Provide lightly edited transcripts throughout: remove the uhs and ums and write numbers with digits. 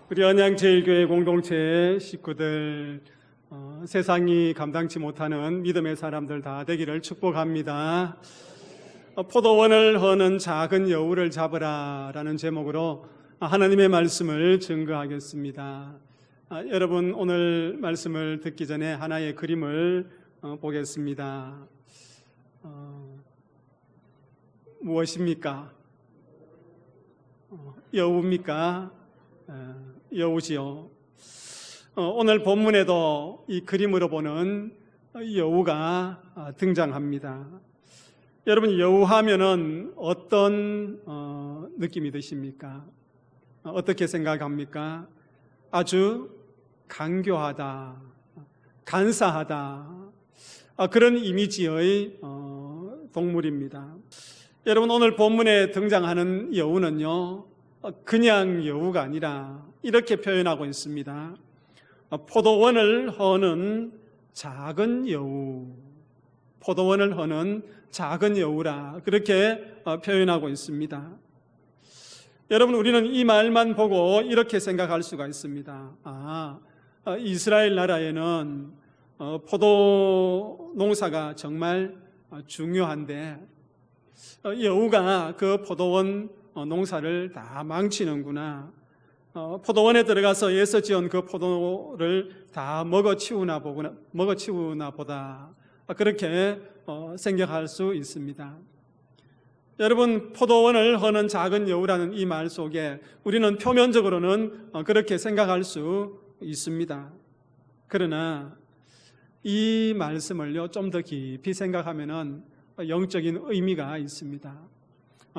우리 언양제일교회 공동체 식구들, 세상이 감당치 못하는 믿음의 사람들 다 되기를 축복합니다. 포도원을 허는 작은 여우를 잡으라 라는 제목으로 하나님의 말씀을 증거하겠습니다. 여러분, 오늘 말씀을 듣기 전에 하나의 그림을 보겠습니다. 무엇입니까? 여우입니까? 여우지요. 오늘 본문에도 이 그림으로 보는 여우가 등장합니다. 여러분, 여우하면은 어떤 느낌이 드십니까? 어떻게 생각합니까? 아주 간교하다, 간사하다, 그런 이미지의 동물입니다. 여러분, 오늘 본문에 등장하는 여우는요, 그냥 여우가 아니라 이렇게 표현하고 있습니다. 포도원을 허는 작은 여우, 포도원을 허는 작은 여우라, 그렇게 표현하고 있습니다. 여러분, 우리는 이 말만 보고 이렇게 생각할 수가 있습니다. 이스라엘 나라에는 포도 농사가 정말 중요한데 여우가 그 포도원 농사를 다 망치는구나. 포도원에 들어가서 애써 지은 그 포도를 다 먹어치우나 보다. 그렇게 생각할 수 있습니다. 여러분, 포도원을 허는 작은 여우라는 이 말 속에 우리는 표면적으로는 그렇게 생각할 수 있습니다. 그러나 이 말씀을요, 좀 더 깊이 생각하면은 영적인 의미가 있습니다.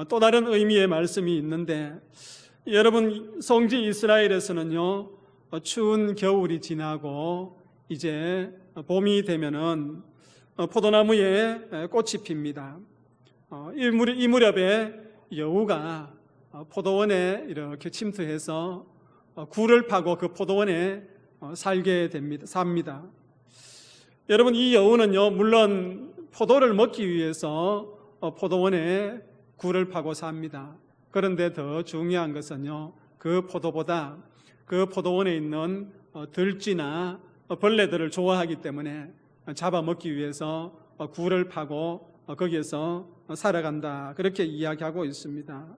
또 다른 의미의 말씀이 있는데, 여러분, 성지 이스라엘에서는요, 추운 겨울이 지나고 이제 봄이 되면은 포도나무에 꽃이 핍니다. 이 무렵에 여우가 포도원에 이렇게 침투해서 굴을 파고 그 포도원에 살게 삽니다. 여러분, 이 여우는요, 물론 포도를 먹기 위해서 포도원에 굴을 파고 삽니다. 그런데 더 중요한 것은요, 그 포도보다 그 포도원에 있는 들쥐나 벌레들을 좋아하기 때문에 잡아먹기 위해서 굴을 파고 거기에서 살아간다, 그렇게 이야기하고 있습니다.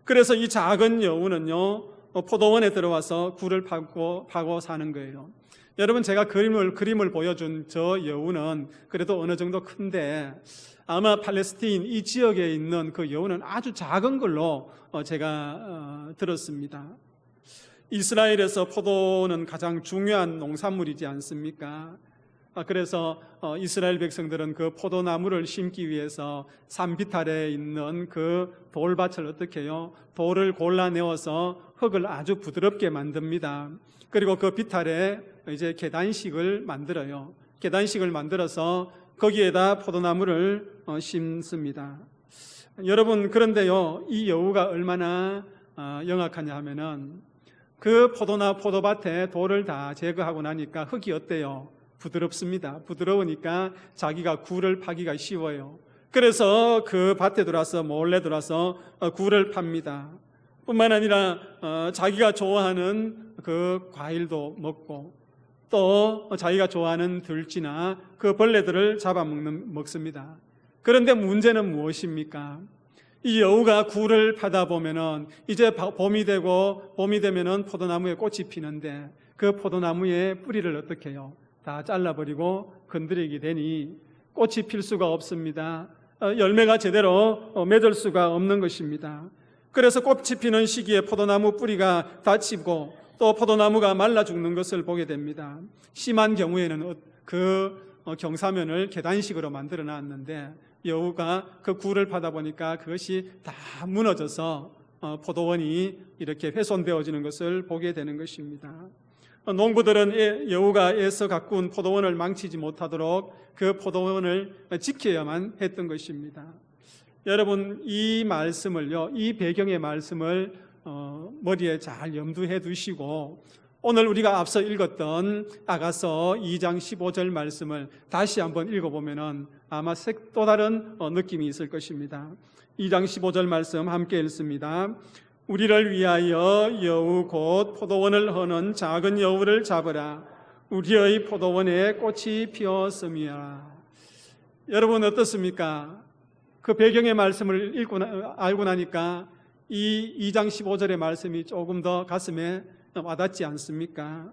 그래서 이 작은 여우는요, 포도원에 들어와서 굴을 파고 사는 거예요. 여러분, 제가 그림을 보여준 저 여우는 그래도 어느 정도 큰데, 아마 팔레스타인 이 지역에 있는 그 여우는 아주 작은 걸로 제가 들었습니다. 이스라엘에서 포도는 가장 중요한 농산물이지 않습니까? 그래서 이스라엘 백성들은 그 포도나무를 심기 위해서 산비탈에 있는 그 돌밭을 어떻게 해요? 돌을 골라내어서 흙을 아주 부드럽게 만듭니다. 그리고 그 비탈에 이제 계단식을 만들어요. 계단식을 만들어서 거기에다 포도나무를 심습니다. 여러분, 그런데요, 이 여우가 얼마나 영악하냐 하면은 그 포도밭에 돌을 다 제거하고 나니까 흙이 어때요? 부드럽습니다. 부드러우니까 자기가 굴을 파기가 쉬워요. 그래서 그 밭에 몰래 들어와서 굴을 팝니다. 뿐만 아니라 자기가 좋아하는 그 과일도 먹고 또 자기가 좋아하는 들쥐나 그 벌레들을 먹습니다. 그런데 문제는 무엇입니까? 이 여우가 굴을 파다 보면은 이제 봄이 되면은 포도나무에 꽃이 피는데 그 포도나무의 뿌리를 어떻게 해요? 다 잘라버리고 건드리게 되니 꽃이 필 수가 없습니다. 열매가 제대로 맺을 수가 없는 것입니다. 그래서 꽃이 피는 시기에 포도나무 뿌리가 다치고 또 포도나무가 말라 죽는 것을 보게 됩니다. 심한 경우에는 그 경사면을 계단식으로 만들어 놨는데 여우가 그 굴을 파다 보니까 그것이 다 무너져서 포도원이 이렇게 훼손되어지는 것을 보게 되는 것입니다. 농부들은 여우가 애써 가꾼 포도원을 망치지 못하도록 그 포도원을 지켜야만 했던 것입니다. 여러분, 이 말씀을요, 이 배경의 말씀을 머리에 잘 염두해 두시고 오늘 우리가 앞서 읽었던 아가서 2장 15절 말씀을 다시 한번 읽어보면 아마 또 다른 느낌이 있을 것입니다. 2장 15절 말씀 함께 읽습니다. 우리를 위하여 여우 곧 포도원을 허는 작은 여우를 잡으라. 우리의 포도원에 꽃이 피었음이라. 여러분 어떻습니까? 그 배경의 말씀을 알고 나니까 이 2장 15절의 말씀이 조금 더 가슴에 와닿지 않습니까?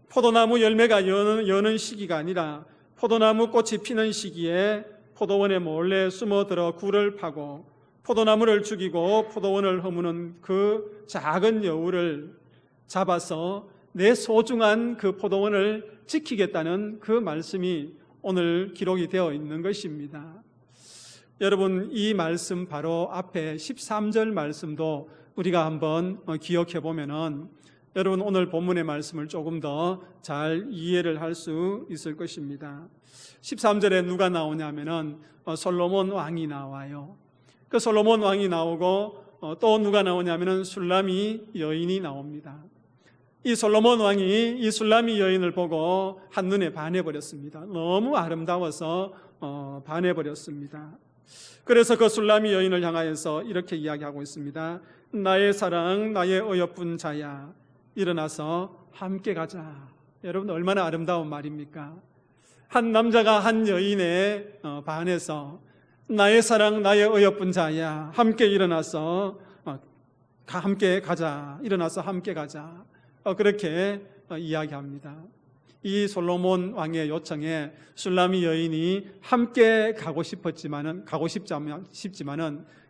포도나무 열매가 여는 시기가 아니라 포도나무 꽃이 피는 시기에 포도원에 몰래 숨어들어 굴을 파고 포도나무를 죽이고 포도원을 허무는 그 작은 여우를 잡아서 내 소중한 그 포도원을 지키겠다는 그 말씀이 오늘 기록이 되어 있는 것입니다. 여러분, 이 말씀 바로 앞에 13절 말씀도 우리가 한번 기억해 보면은 여러분 오늘 본문의 말씀을 조금 더 잘 이해를 할 수 있을 것입니다. 13절에 누가 나오냐면은 솔로몬 왕이 나와요. 그 솔로몬 왕이 나오고 또 누가 나오냐면은 술람이 여인이 나옵니다. 이 솔로몬 왕이 이 술람이 여인을 보고 한눈에 반해버렸습니다. 너무 아름다워서 반해버렸습니다. 그래서 그 술람이 여인을 향하여서 이렇게 이야기하고 있습니다. 나의 사랑, 나의 어여쁜 자야, 일어나서 함께 가자. 여러분 얼마나 아름다운 말입니까? 한 남자가 한 여인에 반해서 나의 사랑, 나의 어여쁜 자야, 함께 일어나서 함께 가자. 일어나서 함께 가자. 그렇게 이야기합니다. 이 솔로몬 왕의 요청에 술람이 여인이 함께 가고 싶지만은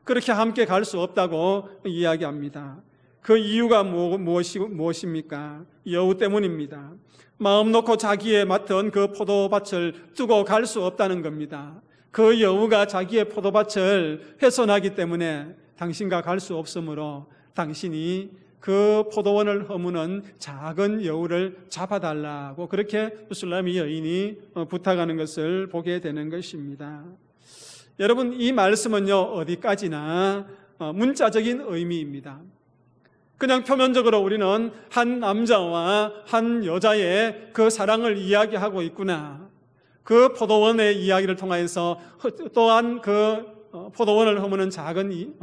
그렇게 함께 갈 수 없다고 이야기합니다. 그 이유가 무엇입니까? 여우 때문입니다. 마음 놓고 자기의 맡은 그 포도밭을 두고 갈 수 없다는 겁니다. 그 여우가 자기의 포도밭을 훼손하기 때문에 당신과 갈 수 없으므로 당신이 그 포도원을 허무는 작은 여우를 잡아달라고 그렇게 술람이 여인이 부탁하는 것을 보게 되는 것입니다. 여러분, 이 말씀은요 어디까지나 문자적인 의미입니다. 그냥 표면적으로 우리는 한 남자와 한 여자의 그 사랑을 이야기하고 있구나, 그 포도원의 이야기를 통해서 또한 그 포도원을 허무는 작은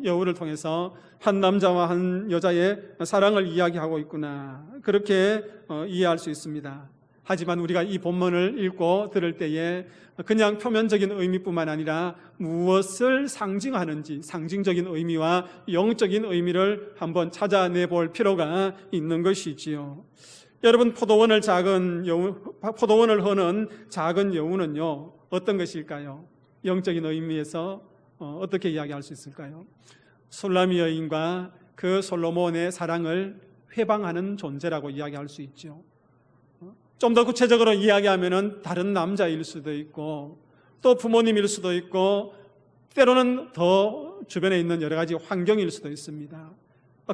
여우를 통해서 한 남자와 한 여자의 사랑을 이야기하고 있구나, 그렇게 이해할 수 있습니다. 하지만 우리가 이 본문을 읽고 들을 때에 그냥 표면적인 의미뿐만 아니라 무엇을 상징하는지 상징적인 의미와 영적인 의미를 한번 찾아내 볼 필요가 있는 것이지요. 여러분, 포도원을 허는 작은 여우는요 어떤 것일까요? 영적인 의미에서 어떻게 이야기할 수 있을까요? 술람이 여인과 그 솔로몬의 사랑을 회방하는 존재라고 이야기할 수 있죠. 좀 더 구체적으로 이야기하면은 다른 남자일 수도 있고 또 부모님일 수도 있고 때로는 더 주변에 있는 여러 가지 환경일 수도 있습니다.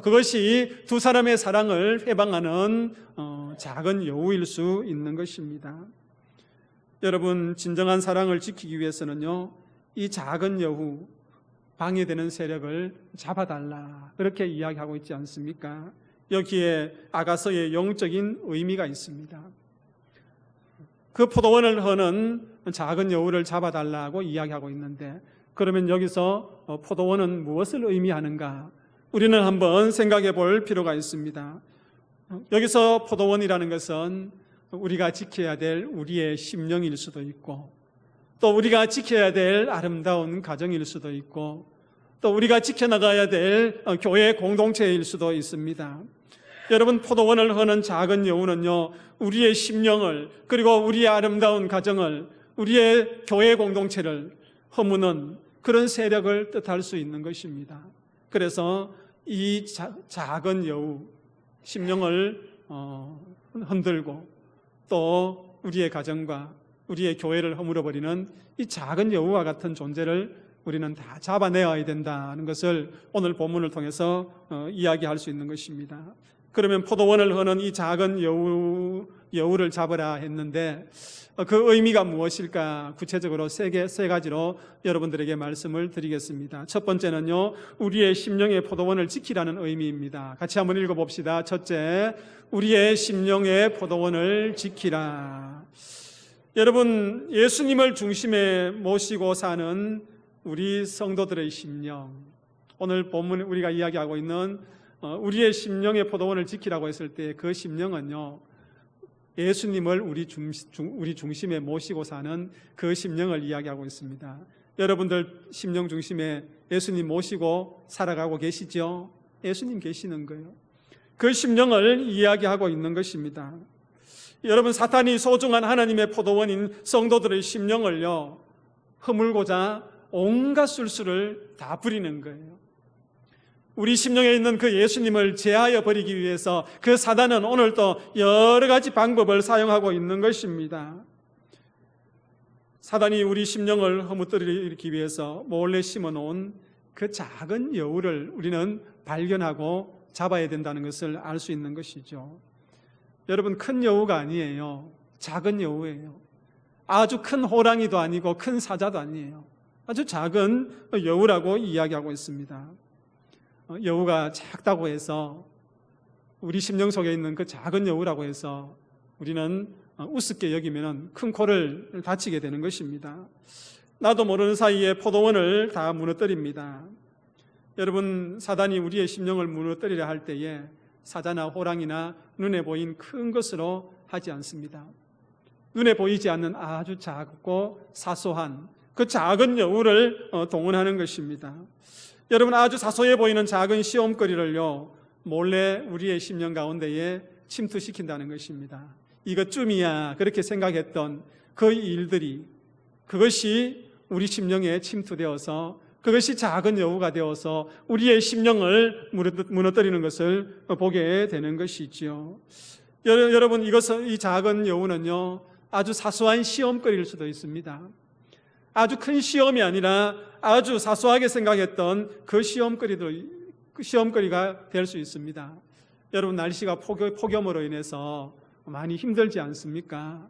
그것이 두 사람의 사랑을 회방하는 작은 여우일 수 있는 것입니다. 여러분, 진정한 사랑을 지키기 위해서는요 이 작은 여우, 방해되는 세력을 잡아달라, 그렇게 이야기하고 있지 않습니까? 여기에 아가서의 영적인 의미가 있습니다. 그 포도원을 허는 작은 여우를 잡아달라고 이야기하고 있는데, 그러면 여기서 포도원은 무엇을 의미하는가? 우리는 한번 생각해 볼 필요가 있습니다. 여기서 포도원이라는 것은 우리가 지켜야 될 우리의 심령일 수도 있고, 또 우리가 지켜야 될 아름다운 가정일 수도 있고, 또 우리가 지켜나가야 될 교회 공동체일 수도 있습니다. 여러분, 포도원을 허는 작은 여우는요 우리의 심령을, 그리고 우리의 아름다운 가정을, 우리의 교회 공동체를 허무는 그런 세력을 뜻할 수 있는 것입니다. 그래서 이 작은 여우, 심령을 흔들고 또 우리의 가정과 우리의 교회를 허물어버리는 이 작은 여우와 같은 존재를 우리는 다 잡아내야 된다는 것을 오늘 본문을 통해서 이야기할 수 있는 것입니다. 그러면 포도원을 허는 이 작은 여우를 잡으라 했는데 그 의미가 무엇일까? 구체적으로 세 가지로 여러분들에게 말씀을 드리겠습니다. 첫 번째는요, 우리의 심령의 포도원을 지키라는 의미입니다. 같이 한번 읽어봅시다. 첫째, 우리의 심령의 포도원을 지키라. 여러분, 예수님을 중심에 모시고 사는 우리 성도들의 심령, 오늘 본문 우리가 이야기하고 있는 우리의 심령의 포도원을 지키라고 했을 때 그 심령은요, 예수님을 우리 중심에 모시고 사는 그 심령을 이야기하고 있습니다. 여러분들 심령 중심에 예수님 모시고 살아가고 계시죠? 예수님 계시는 거예요. 그 심령을 이야기하고 있는 것입니다. 여러분, 사탄이 소중한 하나님의 포도원인 성도들의 심령을요, 허물고자 온갖 술수를 다 부리는 거예요. 우리 심령에 있는 그 예수님을 제하여 버리기 위해서 그 사단은 오늘도 여러 가지 방법을 사용하고 있는 것입니다. 사단이 우리 심령을 허무뜨리기 위해서 몰래 심어놓은 그 작은 여우를 우리는 발견하고 잡아야 된다는 것을 알 수 있는 것이죠. 여러분, 큰 여우가 아니에요. 작은 여우예요. 아주 큰 호랑이도 아니고 큰 사자도 아니에요. 아주 작은 여우라고 이야기하고 있습니다. 여우가 작다고 해서, 우리 심령 속에 있는 그 작은 여우라고 해서 우리는 우습게 여기면 큰 코를 다치게 되는 것입니다. 나도 모르는 사이에 포도원을 다 무너뜨립니다. 여러분, 사단이 우리의 심령을 무너뜨리려 할 때에 사자나 호랑이나 눈에 보인 큰 것으로 하지 않습니다. 눈에 보이지 않는 아주 작고 사소한 그 작은 여우를 동원하는 것입니다. 여러분, 아주 사소해 보이는 작은 시험거리를요, 몰래 우리의 심령 가운데에 침투시킨다는 것입니다. 이것쯤이야 그렇게 생각했던 그 일들이, 그것이 우리 심령에 침투되어서 그것이 작은 여우가 되어서 우리의 심령을 무너뜨리는 것을 보게 되는 것이지요. 여러분, 이 작은 여우는요, 아주 사소한 시험거리일 수도 있습니다. 아주 큰 시험이 아니라 아주 사소하게 생각했던 그 시험거리가 될 수 있습니다. 여러분, 날씨가 폭염으로 인해서 많이 힘들지 않습니까?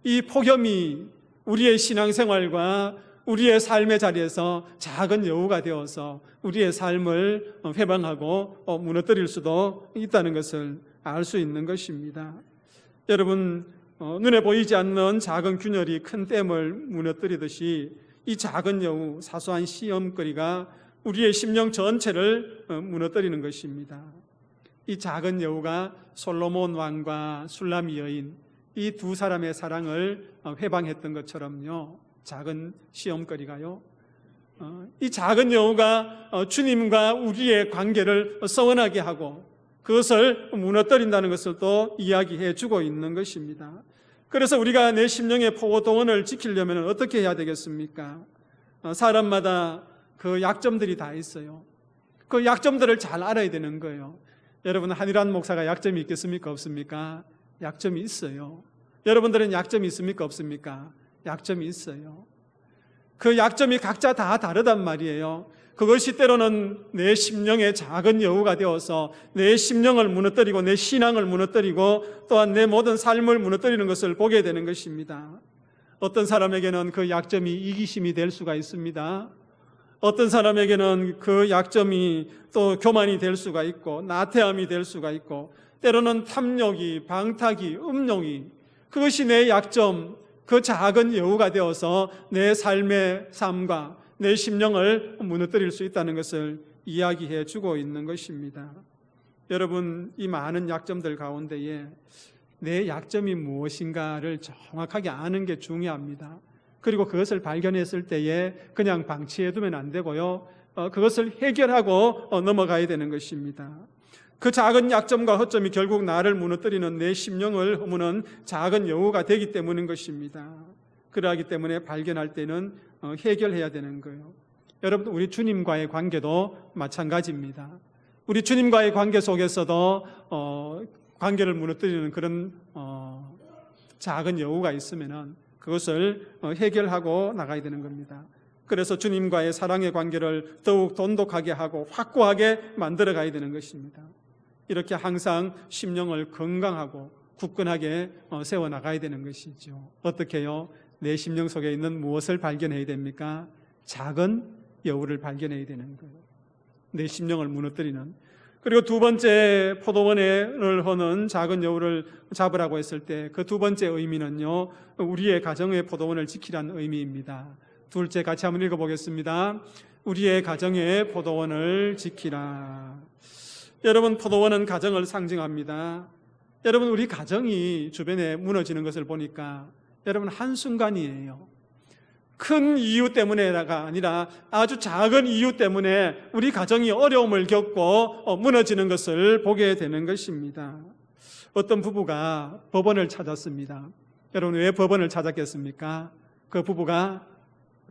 이 폭염이 우리의 신앙생활과 우리의 삶의 자리에서 작은 여우가 되어서 우리의 삶을 회방하고 무너뜨릴 수도 있다는 것을 알 수 있는 것입니다. 여러분, 눈에 보이지 않는 작은 균열이 큰 댐을 무너뜨리듯이 이 작은 여우, 사소한 시험거리가 우리의 심령 전체를 무너뜨리는 것입니다. 이 작은 여우가 솔로몬 왕과 술라미 여인, 이 두 사람의 사랑을 회방했던 것처럼요, 작은 시험거리가요, 이 작은 여우가 주님과 우리의 관계를 서운하게 하고 그것을 무너뜨린다는 것을 또 이야기해 주고 있는 것입니다. 그래서 우리가 내 심령의 포도원을 지키려면 어떻게 해야 되겠습니까? 사람마다 그 약점들이 다 있어요. 그 약점들을 잘 알아야 되는 거예요. 여러분, 한일환 목사가 약점이 있겠습니까? 없습니까? 약점이 있어요. 여러분들은 약점이 있습니까? 없습니까? 약점이 있어요. 그 약점이 각자 다 다르단 말이에요. 그것이 때로는 내 심령의 작은 여우가 되어서 내 심령을 무너뜨리고 내 신앙을 무너뜨리고 또한 내 모든 삶을 무너뜨리는 것을 보게 되는 것입니다. 어떤 사람에게는 그 약점이 이기심이 될 수가 있습니다. 어떤 사람에게는 그 약점이 또 교만이 될 수가 있고 나태함이 될 수가 있고 때로는 탐욕이, 방탕이, 음욕이, 그것이 내 약점, 그 작은 여우가 되어서 내 삶의 삶과 내 심령을 무너뜨릴 수 있다는 것을 이야기해 주고 있는 것입니다. 여러분, 이 많은 약점들 가운데에 내 약점이 무엇인가를 정확하게 아는 게 중요합니다. 그리고 그것을 발견했을 때에 그냥 방치해 두면 안 되고요, 그것을 해결하고 넘어가야 되는 것입니다. 그 작은 약점과 허점이 결국 나를 무너뜨리는 내 심령을 허무는 작은 여우가 되기 때문인 것입니다. 그러하기 때문에 발견할 때는 해결해야 되는 거예요. 여러분, 우리 주님과의 관계도 마찬가지입니다. 우리 주님과의 관계 속에서도 관계를 무너뜨리는 그런 작은 여우가 있으면은 그것을 해결하고 나가야 되는 겁니다. 그래서 주님과의 사랑의 관계를 더욱 돈독하게 하고 확고하게 만들어 가야 되는 것입니다. 이렇게 항상 심령을 건강하고 굳건하게 세워나가야 되는 것이죠. 어떻게요? 내 심령 속에 있는 무엇을 발견해야 됩니까? 작은 여우를 발견해야 되는 거예요. 내 심령을 무너뜨리는. 그리고 두 번째 포도원을 허는 작은 여우를 잡으라고 했을 때 그 두 번째 의미는요, 우리의 가정의 포도원을 지키라는 의미입니다. 둘째 같이 한번 읽어보겠습니다. 우리의 가정의 포도원을 지키라. 여러분, 포도원은 가정을 상징합니다. 여러분, 우리 가정이 주변에 무너지는 것을 보니까 여러분, 한순간이에요. 큰 이유 때문에가 아니라 아주 작은 이유 때문에 우리 가정이 어려움을 겪고 무너지는 것을 보게 되는 것입니다. 어떤 부부가 법원을 찾았습니다. 여러분, 왜 법원을 찾았겠습니까? 그 부부가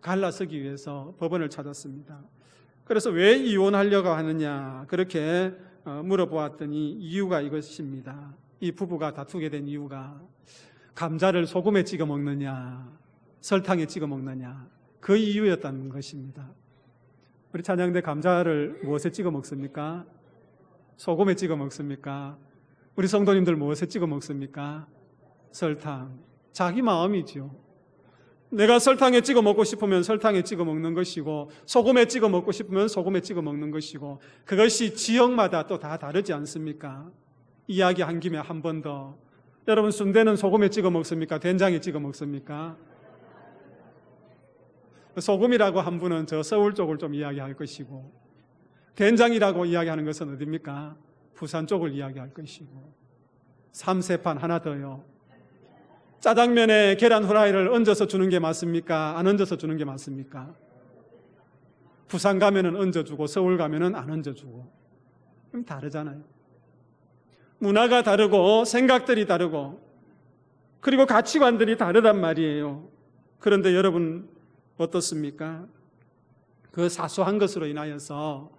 갈라서기 위해서 법원을 찾았습니다. 그래서 왜 이혼하려고 하느냐 그렇게 물어보았더니 이유가 이것입니다. 이 부부가 다투게 된 이유가 감자를 소금에 찍어 먹느냐 설탕에 찍어 먹느냐 그 이유였다는 것입니다. 우리 찬양대 감자를 무엇에 찍어 먹습니까? 소금에 찍어 먹습니까? 우리 성도님들 무엇에 찍어 먹습니까? 설탕. 자기 마음이죠. 내가 설탕에 찍어 먹고 싶으면 설탕에 찍어 먹는 것이고 소금에 찍어 먹고 싶으면 소금에 찍어 먹는 것이고 그것이 지역마다 또 다 다르지 않습니까? 이야기한 김에 한 번 더, 여러분, 순대는 소금에 찍어 먹습니까? 된장에 찍어 먹습니까? 소금이라고 한 분은 저 서울 쪽을 좀 이야기할 것이고 된장이라고 이야기하는 것은 어디입니까? 부산 쪽을 이야기할 것이고 삼세판 하나 더요. 짜장면에 계란 후라이를 얹어서 주는 게 맞습니까? 안 얹어서 주는 게 맞습니까? 부산 가면은 얹어주고 서울 가면은 안 얹어주고. 그럼 다르잖아요. 문화가 다르고 생각들이 다르고 그리고 가치관들이 다르단 말이에요. 그런데 여러분 어떻습니까? 그 사소한 것으로 인하여서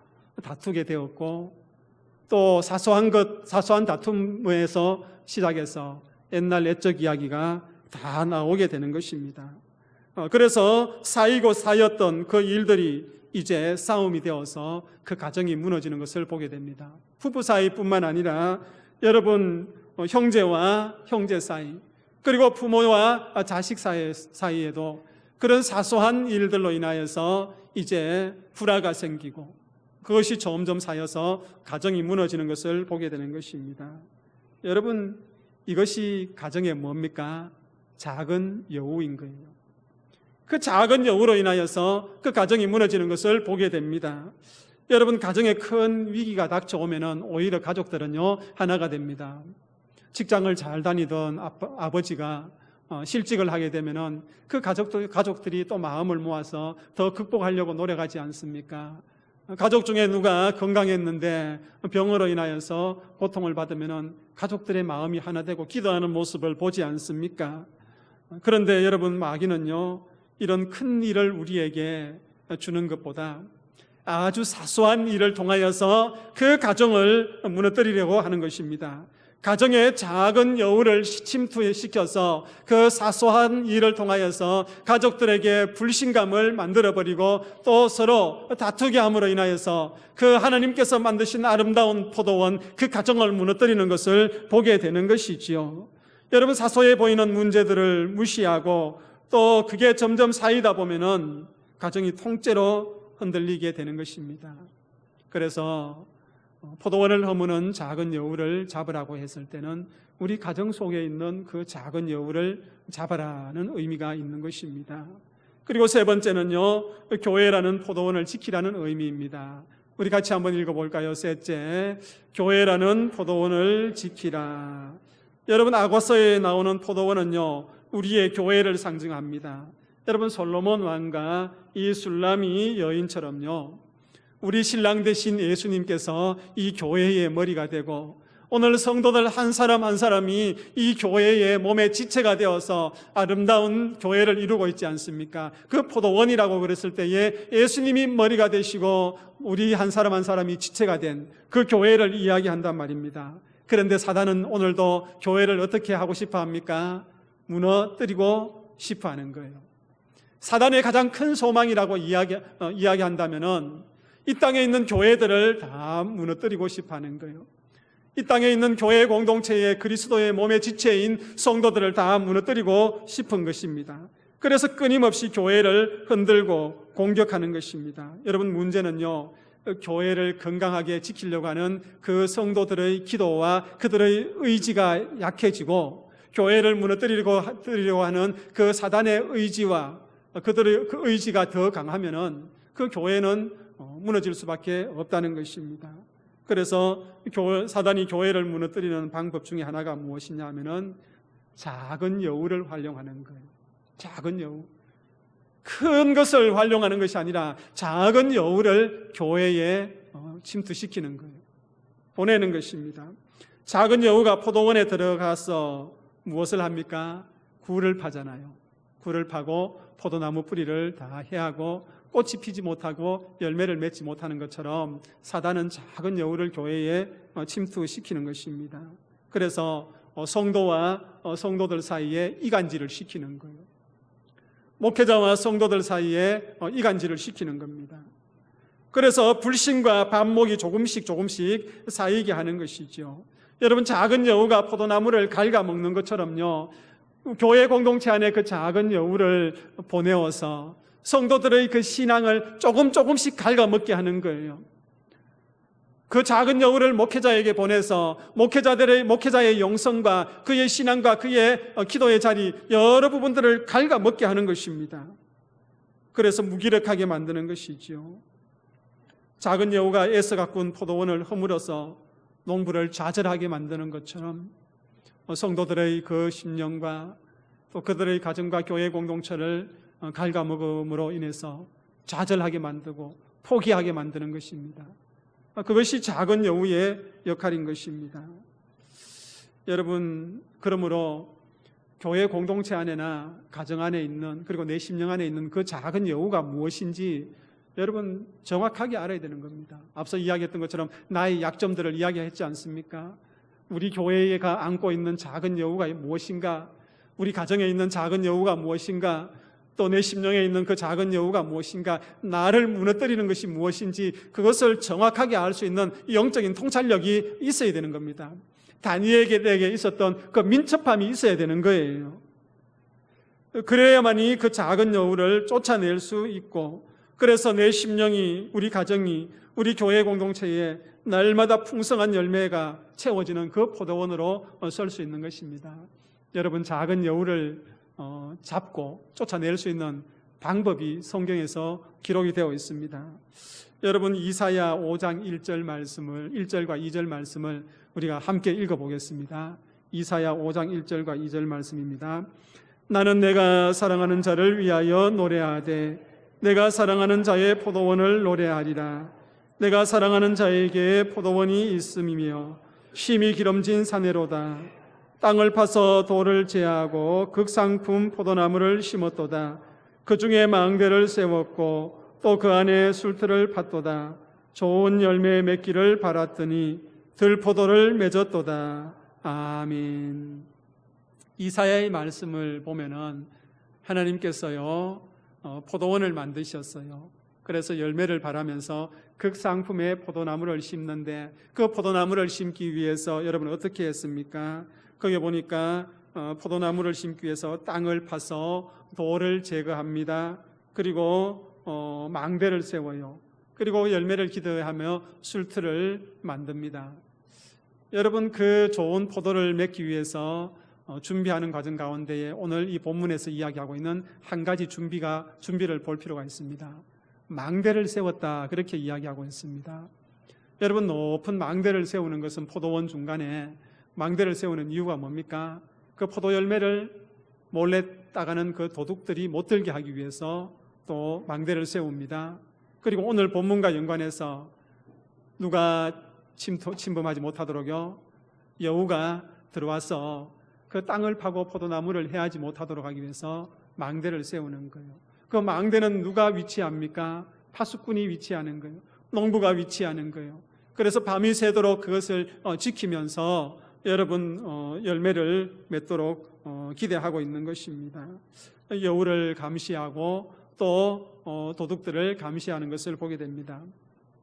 다투게 되었고 또 사소한 다툼에서 시작해서 옛날 옛적 이야기가 다 나오게 되는 것입니다. 그래서 쌓이고 쌓였던 그 일들이 이제 싸움이 되어서 그 가정이 무너지는 것을 보게 됩니다. 부부 사이뿐만 아니라 여러분 형제와 형제 사이 그리고 부모와 자식 사이에도 그런 사소한 일들로 인하여서 이제 불화가 생기고 그것이 점점 쌓여서 가정이 무너지는 것을 보게 되는 것입니다. 여러분, 이것이 가정의 뭡니까? 작은 여우인 거예요. 그 작은 여우로 인하여서 그 가정이 무너지는 것을 보게 됩니다. 여러분, 가정에 큰 위기가 닥쳐오면은 오히려 가족들은요 하나가 됩니다. 직장을 잘 다니던 아버지가 실직을 하게 되면은 그 가족들이 또 마음을 모아서 더 극복하려고 노력하지 않습니까? 가족 중에 누가 건강했는데 병으로 인하여서 고통을 받으면은 가족들의 마음이 하나 되고 기도하는 모습을 보지 않습니까? 그런데 여러분, 마귀는요 이런 큰 일을 우리에게 주는 것보다 아주 사소한 일을 통하여서 그 가정을 무너뜨리려고 하는 것입니다. 가정의 작은 여우를 침투시켜서 그 사소한 일을 통하여서 가족들에게 불신감을 만들어버리고 또 서로 다투게 함으로 인하여서 그 하나님께서 만드신 아름다운 포도원, 그 가정을 무너뜨리는 것을 보게 되는 것이지요. 여러분, 사소해 보이는 문제들을 무시하고 또 그게 점점 쌓이다 보면은 가정이 통째로 흔들리게 되는 것입니다. 그래서 포도원을 허무는 작은 여우를 잡으라고 했을 때는 우리 가정 속에 있는 그 작은 여우를 잡아라는 의미가 있는 것입니다. 그리고 세 번째는요, 교회라는 포도원을 지키라는 의미입니다. 우리 같이 한번 읽어볼까요? 셋째, 교회라는 포도원을 지키라. 여러분, 아고서에 나오는 포도원은요 우리의 교회를 상징합니다. 여러분, 솔로몬 왕과 이 술라미 여인처럼요 우리 신랑 되신 예수님께서 이 교회의 머리가 되고 오늘 성도들 한 사람 한 사람이 이 교회의 몸의 지체가 되어서 아름다운 교회를 이루고 있지 않습니까? 그 포도원이라고 그랬을 때에 예수님이 머리가 되시고 우리 한 사람 한 사람이 지체가 된 그 교회를 이야기한단 말입니다. 그런데 사단은 오늘도 교회를 어떻게 하고 싶어 합니까? 무너뜨리고 싶어 하는 거예요. 사단의 가장 큰 소망이라고 이야기한다면은 이 땅에 있는 교회들을 다 무너뜨리고 싶어 하는 거예요. 이 땅에 있는 교회 공동체의 그리스도의 몸의 지체인 성도들을 다 무너뜨리고 싶은 것입니다. 그래서 끊임없이 교회를 흔들고 공격하는 것입니다. 여러분, 문제는요 교회를 건강하게 지키려고 하는 그 성도들의 기도와 그들의 의지가 약해지고 교회를 무너뜨리려고 하는 그 사단의 의지와 그들의 그 의지가 더 강하면은 그 교회는 무너질 수밖에 없다는 것입니다. 그래서 사단이 교회를 무너뜨리는 방법 중에 하나가 무엇이냐 하면은 작은 여우를 활용하는 거예요. 작은 여우. 큰 것을 활용하는 것이 아니라 작은 여우를 교회에 침투시키는 거예요. 보내는 것입니다. 작은 여우가 포도원에 들어가서 무엇을 합니까? 굴을 파잖아요. 굴을 파고 포도나무 뿌리를 다 해하고 꽃이 피지 못하고 열매를 맺지 못하는 것처럼 사단은 작은 여우를 교회에 침투시키는 것입니다. 그래서 성도와 성도들 사이에 이간질을 시키는 거예요. 목회자와 성도들 사이에 이간질을 시키는 겁니다. 그래서 불신과 반목이 조금씩 쌓이게 하는 것이죠. 여러분, 작은 여우가 포도나무를 갉아먹는 것처럼요, 교회 공동체 안에 그 작은 여우를 보내어서 성도들의 그 신앙을 조금씩 갉아먹게 하는 거예요. 그 작은 여우를 목회자에게 보내서 목회자의 영성과 그의 신앙과 그의 기도의 자리 여러 부분들을 갉아먹게 하는 것입니다. 그래서 무기력하게 만드는 것이지요. 작은 여우가 애써 가꾼 포도원을 허물어서 농부를 좌절하게 만드는 것처럼 성도들의 그 심령과 또 그들의 가정과 교회 공동체를 갉아먹음으로 인해서 좌절하게 만들고 포기하게 만드는 것입니다. 그것이 작은 여우의 역할인 것입니다. 여러분, 그러므로 교회 공동체 안에나 가정 안에 있는, 그리고 내 심령 안에 있는 그 작은 여우가 무엇인지 여러분 정확하게 알아야 되는 겁니다. 앞서 이야기했던 것처럼 나의 약점들을 이야기했지 않습니까? 우리 교회가 안고 있는 작은 여우가 무엇인가? 우리 가정에 있는 작은 여우가 무엇인가? 또 내 심령에 있는 그 작은 여우가 무엇인가? 나를 무너뜨리는 것이 무엇인지 그것을 정확하게 알 수 있는 영적인 통찰력이 있어야 되는 겁니다. 다니엘에게 있었던 그 민첩함이 있어야 되는 거예요. 그래야만이 그 작은 여우를 쫓아낼 수 있고, 그래서 내 심령이, 우리 가정이, 우리 교회 공동체에 날마다 풍성한 열매가 채워지는 그 포도원으로 설 수 있는 것입니다. 여러분, 작은 여우를 잡고 쫓아낼 수 있는 방법이 성경에서 기록이 되어 있습니다. 여러분, 이사야 5장 1절과 2절 말씀을 우리가 함께 읽어보겠습니다. 이사야 5장 1절과 2절 말씀입니다. 나는 내가 사랑하는 자를 위하여 노래하되 내가 사랑하는 자의 포도원을 노래하리라. 내가 사랑하는 자에게 포도원이 있음이며 심히 기름진 사내로다. 땅을 파서 돌을 제하고 극상품 포도나무를 심었도다. 그 중에 망대를 세웠고 또 그 안에 술틀을 팠도다. 좋은 열매 맺기를 바랐더니 들포도를 맺었도다. 아멘. 이사야의 말씀을 보면은 하나님께서요 포도원을 만드셨어요. 그래서 열매를 바라면서 극상품의 포도나무를 심는데, 그 포도나무를 심기 위해서 여러분 어떻게 했습니까? 거기 보니까 포도나무를 심기 위해서 땅을 파서 돌을 제거합니다. 그리고 망대를 세워요. 그리고 열매를 기대하며 술틀을 만듭니다. 여러분, 그 좋은 포도를 맺기 위해서 준비하는 과정 가운데에 오늘 이 본문에서 이야기하고 있는 한 가지 준비를 볼 필요가 있습니다. 망대를 세웠다, 그렇게 이야기하고 있습니다. 여러분, 높은 망대를 세우는 것은 포도원 중간에 망대를 세우는 이유가 뭡니까? 그 포도 열매를 몰래 따가는 그 도둑들이 못 들게 하기 위해서 또 망대를 세웁니다. 그리고 오늘 본문과 연관해서 누가 침범하지 못하도록요, 여우가 들어와서 그 땅을 파고 포도나무를 해하지 못하도록 하기 위해서 망대를 세우는 거예요. 그 망대는 누가 위치합니까? 파수꾼이 위치하는 거예요. 농부가 위치하는 거예요. 그래서 밤이 새도록 그것을 지키면서 여러분 열매를 맺도록 기대하고 있는 것입니다. 여우를 감시하고 또 도둑들을 감시하는 것을 보게 됩니다.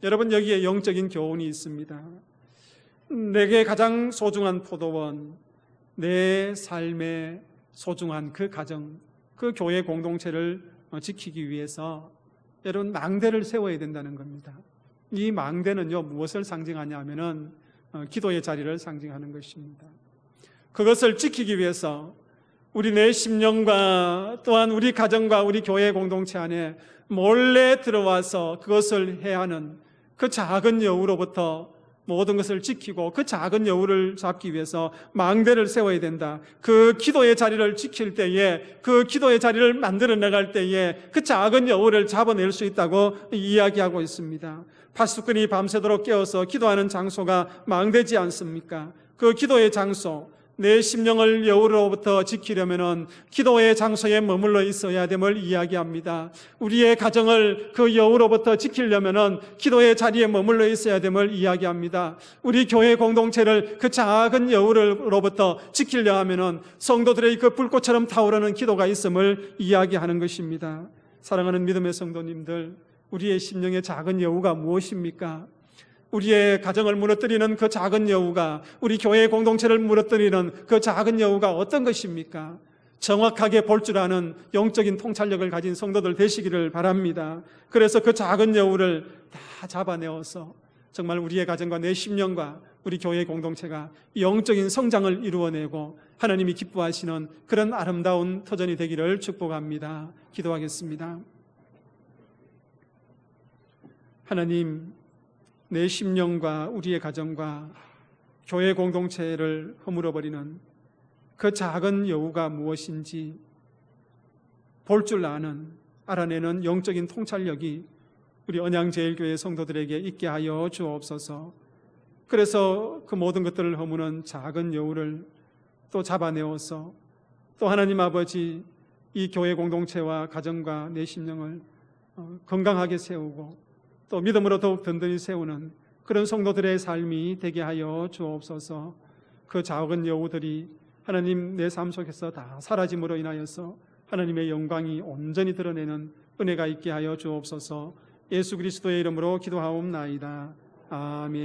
여러분, 여기에 영적인 교훈이 있습니다. 내게 가장 소중한 포도원, 내 삶의 소중한 그 가정, 그 교회 공동체를 지키기 위해서 여러분 망대를 세워야 된다는 겁니다. 이 망대는요 무엇을 상징하냐 하면은 기도의 자리를 상징하는 것입니다. 그것을 지키기 위해서 우리 내 심령과 또한 우리 가정과 우리 교회 공동체 안에 몰래 들어와서 그것을 해야 하는 그 작은 여우로부터 모든 것을 지키고 그 작은 여우를 잡기 위해서 망대를 세워야 된다. 그 기도의 자리를 지킬 때에, 그 기도의 자리를 만들어 나갈 때에 그 작은 여우를 잡아낼 수 있다고 이야기하고 있습니다. 파수꾼이 밤새도록 깨어서 기도하는 장소가 망대지 않습니까? 그 기도의 장소, 내 심령을 여우로부터 지키려면은 기도의 장소에 머물러 있어야 됨을 이야기합니다. 우리의 가정을 그 여우로부터 지키려면은 기도의 자리에 머물러 있어야 됨을 이야기합니다. 우리 교회 공동체를 그 작은 여우로부터 지키려 하면은 성도들의 그 불꽃처럼 타오르는 기도가 있음을 이야기하는 것입니다. 사랑하는 믿음의 성도님들, 우리의 심령의 작은 여우가 무엇입니까? 우리의 가정을 무너뜨리는 그 작은 여우가, 우리 교회 공동체를 무너뜨리는 그 작은 여우가 어떤 것입니까? 정확하게 볼 줄 아는 영적인 통찰력을 가진 성도들 되시기를 바랍니다. 그래서 그 작은 여우를 다 잡아내어서 정말 우리의 가정과 내 심령과 우리 교회 공동체가 영적인 성장을 이루어내고 하나님이 기뻐하시는 그런 아름다운 터전이 되기를 축복합니다. 기도하겠습니다. 하나님, 내 심령과 우리의 가정과 교회 공동체를 허물어버리는 그 작은 여우가 무엇인지 볼 줄 아는, 알아내는 영적인 통찰력이 우리 언양제일교회 성도들에게 있게 하여 주옵소서. 그래서 그 모든 것들을 허무는 작은 여우를 또 잡아내어서 또 하나님 아버지, 이 교회 공동체와 가정과 내 심령을 건강하게 세우고 또 믿음으로 더욱 든든히 세우는 그런 성도들의 삶이 되게 하여 주옵소서. 그 작은 여우들이 하나님 내 삶 속에서 다 사라짐으로 인하여서 하나님의 영광이 온전히 드러내는 은혜가 있게 하여 주옵소서. 예수 그리스도의 이름으로 기도하옵나이다. 아멘.